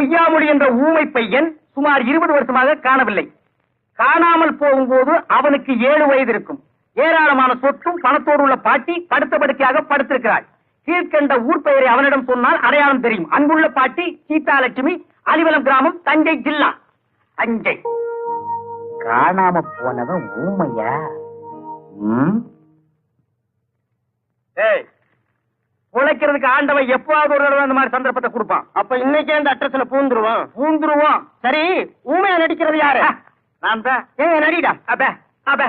பொய்யாமொழி என்ற ஊமை பையன் சுமார் 20 வருஷமாக காணவில்லை. காணாமல் போகும்போது அவனுக்கு 7 வயது இருக்கும். ஏராளமான சொத்தும் பணத்தோடு உள்ள பாட்டி படுத்த படுக்கையாக படுத்திருக்கிறாள். கீழ்கண்ட ஊர் பெயரை அவனிடம் சொன்னால் அடையாளம் தெரியும். அன்புள்ள பாட்டி சீதாலட்சுமி, அலிவலம் கிராமம், தஞ்சை ஜில்லா. தஞ்சை. காணாம போனவன் ஊமையா? உழைக்கிறதுக்கு ஆண்டவன் எப்பவாவது ஒரு தடவை அந்த மாதிரி சந்தர்ப்பத்தை கொடுப்பான். அப்ப இன்னைக்கே அந்த அட்ரஸ்ல பூந்துருவோம். சரி, ஊமையா நடிக்கிறது யாரு? நான் தான். ஏங்க நடிடா. அப்ப அப்ப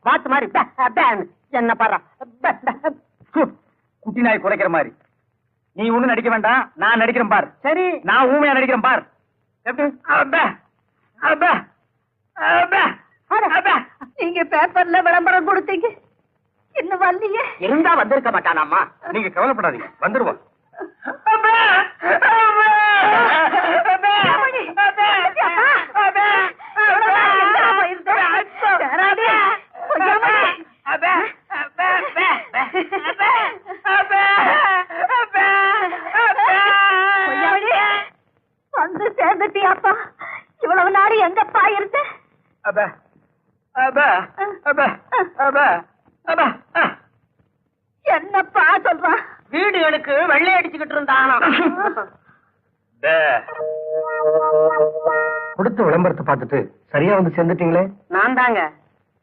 பாத்து மாதிரி என்ன பாரு, குட்டி நாய் குறைக்கிற மாதிரி. நீ ஒண்ணு நடிக்க வேண்டாம், நான் நடிக்கிறேன் பார். சரி, நான் ஊமையா நடிக்கிறேன் பார். நீங்க பேப்பர்ல விளம்பரம் கொடுத்தீங்க, இன்னும் வரலையே. இருந்தா வந்திருக்க மாட்டானாமா. நீங்க கவலைப்படாதீங்க, வந்துருவோம். வந்து சேர்ந்துட்டியாப்பா? இவ்வளவு நாடு எங்கப்பா இருந்து? என்னப்பா சொல்றான்? வீடு எனக்கு வெள்ளை அடிச்சுக்கிட்டு இருந்தான். கொடுத்த விளம்பரத்தை பார்த்துட்டு சரியா வந்து சேர்ந்துட்டீங்களே. நான் தாங்க.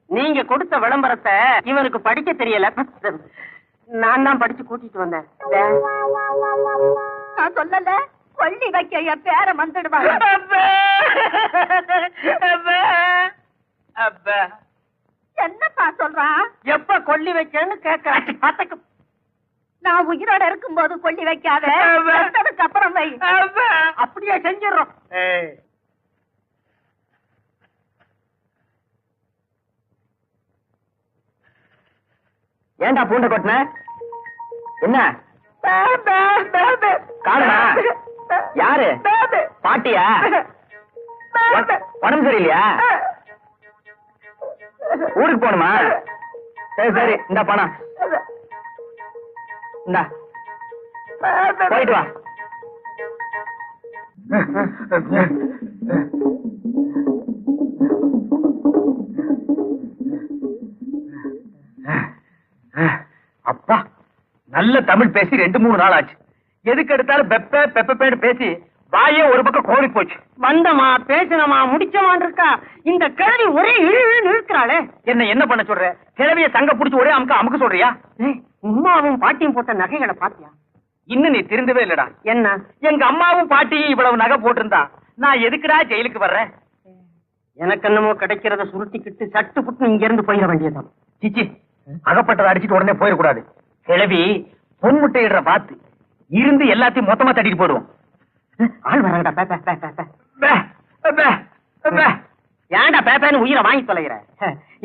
நீங்க கொடுத்த விளம்பரத்தை இவனுக்கு படிக்க தெரியல, நான் தான் படிச்சு கூட்டிட்டு வந்தேன். நான் சொல்லல, கொள்ளி வைக்க என் பேரை வந்துடுவாங்க. என்னப்பா சொல்றான்? எப்ப கொள்ளி வைக்கன்னு கேட்க. நான் உயிரோட இருக்கும் போது கொள்ளி வைக்காத, அப்புறம் வை. அப்படியே செஞ்சிடறோம். ஏண்டா பூண்ட கொட்டின? என்ன காரணா? யாரு? பாட்டியா? உடம்பு சரியில்லையா? ஊருக்கு போகணுமா? சரி சரி, இந்த பணம் இந்தா, போயிட்டு வா. அப்பா, நல்ல தமிழ் பேசி 2-3 நாள் ஆச்சு. எதுக்கு எடுத்தாலும் பெப்பேன்னு பேசி வாயே ஒரு பக்கம் கோரி போச்சு. வந்தமா பேசினமா முடிச்சமான் இருக்கா. இந்த கிழவி ஒரே இழு இழுக்கிறாளே. என்ன பண்ண சொல்ற? கிழவிய தங்க புடிச்சு ஒரே அமுக்க சொல்றியா? உமாவும் பாட்டியும் போட்ட நகைகளை பாத்தியா? இன்னும் நீ திருந்தவே இல்லடா. என்ன? எங்க அம்மாவும் பாட்டியும் இவ்வளவு நகை போட்டிருந்தா நான் எதுக்குடா ஜெயிலுக்கு வர்றேன்? எனக்கு என்னமோ கிடைக்கிறத சுருட்டிக்கிட்டு சட்டு புட்டு இங்க இருந்து போயிட வேண்டியதான். சிச்சி, அகப்பட்டதை அடிச்சுட்டு உடனே போயிடக்கூடாது. கிழவி பொன்முட்டையிடுற பாத்து இருந்து எல்லாத்தையும் மொத்தமா தட்டிட்டு போடுவோம். ஆள் வராங்கடா. ஏன்டா பேப்பேன்னு உயிரை வாங்கி தொலைகிற?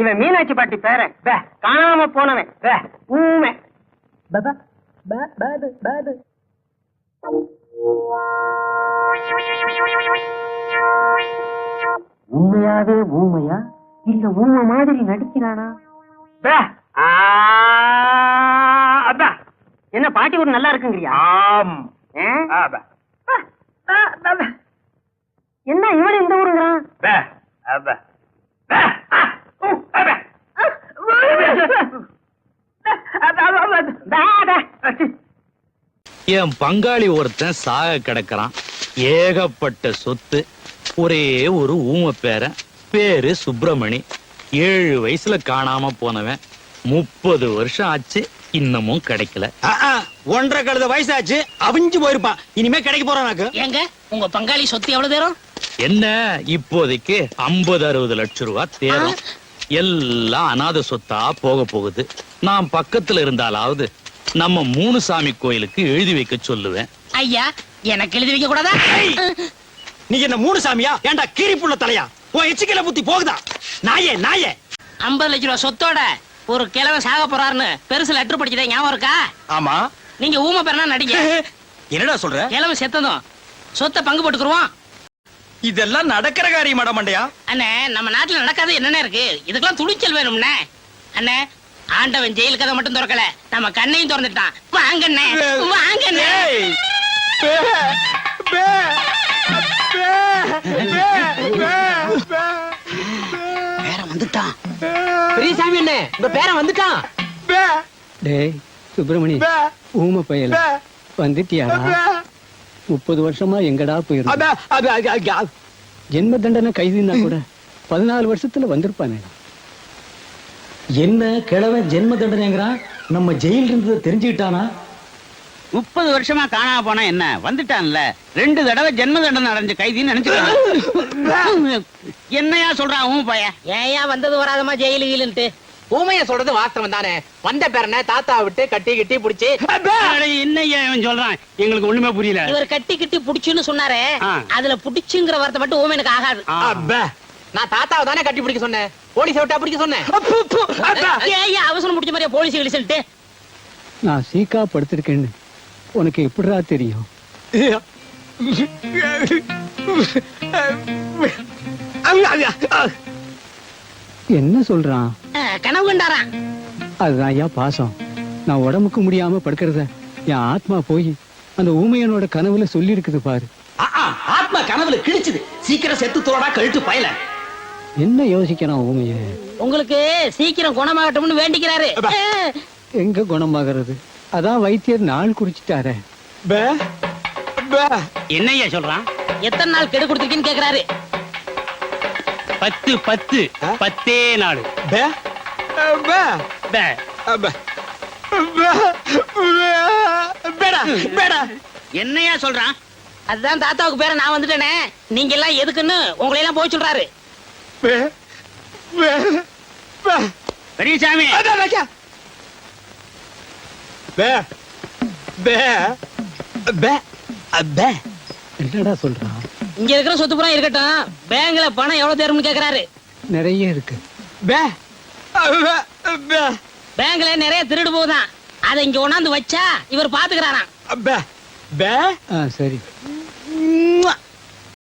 இவன் மீனாட்சி பாட்டி பேரன், காணாம போனவன் ஊமை. உண்மையாவே ஊமையா இல்ல ஊமை மாதிரி நடிக்கிறானா? என்ன பாட்டி ஒரு நல்லா இருக்குங்கிறியா? என்ன இவன் இந்த ஊருங்கிறான்? என் பங்காளி ஒருத்தன் சாக கிடக்கிறான். ஏகப்பட்ட சொத்து, ஒரே ஒரு ஊமை பேரன், பேரு சுப்பிரமணி. 7 வயசுல காணாம போனவன். 30 வருஷம் ஆச்சு, இன்னமும் கிடைக்கல. 1.5 கழுத வயசாச்சு, அவிஞ்சு போயிருப்பான். இனிமே கிடைக்க போறானாக்கு. ஏங்க உங்க பங்காளி சொத்து எவ்வளவு தேரும்? என்ன இப்போதைக்கு 50-60 லட்சம் ரூபாய் தேரும். எல்லாம் அநாத சொத்தா போக போகுது. நான் பக்கத்துல இருந்தாலாவது நம்ம 3 சாமி கோயிலுக்கு எழுதி வைக்க சொல்லுவேன். ஐயா, எனக்கு எழுதி வைக்க கூடாதா? நீ என்ன 3 சாமியா? ஏண்டா கீரிப்புள்ள தலையா? உன் எச்சிக்கல புத்தி போகுதா? நாயே 50 லட்சம் ரூபாய் சொத்தோட ஒரு கிழவன் சாக போறாருன்னு பெருசு லெட்டர் படிச்சதே ஞாபகம் இருக்கா? ஆமா. நீங்க ஊமை பேரனா நடிங்க. என்னடா சொல்ற? கிழவன் செத்ததும் சொத்தை பங்கு போட்டுக்குருவோம். இதெல்லாம் நடக்கிற காரியம் மண்டையா? அண்ணே, நம்ம நாட்டுல நடக்காது என்னென்ன இருக்கு? இதுக்கெல்லாம் துணிச்சல் வேணும்னே. அண்ணே, ஆண்டவன் ஜெயில் கதை மட்டும் திறக்கல, நம்ம கண்ணையும் திறந்துட்டான். வாங்கண்ணே, வாங்கண்ணே. வந்துட்டான் பெரியசாமி என்ன உங்க பேரன் வந்துட்டான். டேய் சுப்பிரமணி, ஊமை பயல வந்துட்டியாடா? 30 வருஷமா எங்கடா போயிருந்த? ஜென்ம தண்டனை கைதுனா கூட 14 வருஷத்துல வந்திருப்பானே. என்ன கிழவன் ஜென்ம தண்டனைங்கிறான்? நம்ம ஜெயில இருந்ததை தெரிஞ்சுக்கிட்டானா? 30 வருஷமா காணாம போனா என்ன, வந்துட்டான்ல. 2 தடவை ஜென்ம தண்டனை அடைஞ்ச கைதின்னு நினைச்சுக்காங்க. என்னையா சொல்றான் உன் பையன்? ஏயா வந்தது வராதமா ஜெயிலு கீழுன்ட்டு. ஊமைய சொல்றது வாஸ்தவம் தானே. வந்த பேரனை தாத்தா விட்டு கட்டி கட்டி புடிச்சு என்னையா இவன் சொல்றான்? எங்களுக்கு ஒண்ணுமே புரியல. இவர் கட்டி கட்டி புடிச்சுன்னு சொன்னாரே, ஆ. அதுல புடிச்சுங்கிற வார்த்தை மட்டும் ஊமையனுக்கு ஆகாது. அப்ப நான் தாத்தாவை தானே கட்டி பிடிக்க சொன்னேன். போலீஸ் விட்டா பிடிக்க சொன்னேன். ஏயா அவசரம் முடிச்ச மாதிரியா போலீஸ் கிழிச்சுட்டு? நான் சீக்கா படுத்திருக்கேன்னு உனக்கு எப்படிடா தெரியும்? என்ன சொல்றான்? கனவு கண்டாராம். அதுதான் ஐயா பாசம். நான் உடம்புக்கு முடியாம படுக்கிறத என் ஆத்மா போய் அந்த ஊமையனோட கனவுல சொல்லி இருக்குது பாரு. ஆத்மா கனவுல கிழிச்சுது. சீக்கிரம் செத்து தோடா கழுத்து பயல. என்ன யோசிக்கிறான் ஊமைய? உங்களுக்கு சீக்கிரம் குணமாகட்டும்னு வேண்டிக்கிறாரு. எங்க குணமாகிறது? அதான் வைத்தியர் நாள் குறிச்சிட்டாரே. என்னையா சொல்றான்? எத்தனை நாள் கெடு கொடுத்துருக்கீன்னு கேக்குறாரு. 10 10 10 நாள். என்னையா சொல்றான்? அதுதான் தாத்தாவுக்கு பேர நான் வந்துட்டேனே, நீங்க எல்லாம் எதுக்குன்னு உங்களை எல்லாம் போய் சொல்றாரு. பெரியசாமி, என்னடா சொல்றான்? இங்க இருக்கிற சொத்து புறம் இருக்கட்டும், பேங்க்ல பணம் எவ்வளவு தேரும்னு கேக்குறாரு. நிறைய இருக்கு. பேங்க்ல நிறைய திருடு போகுதான், அதை இங்க கொண்டாந்து வச்சா இவர் பாத்துக்கிறாராம். சரி.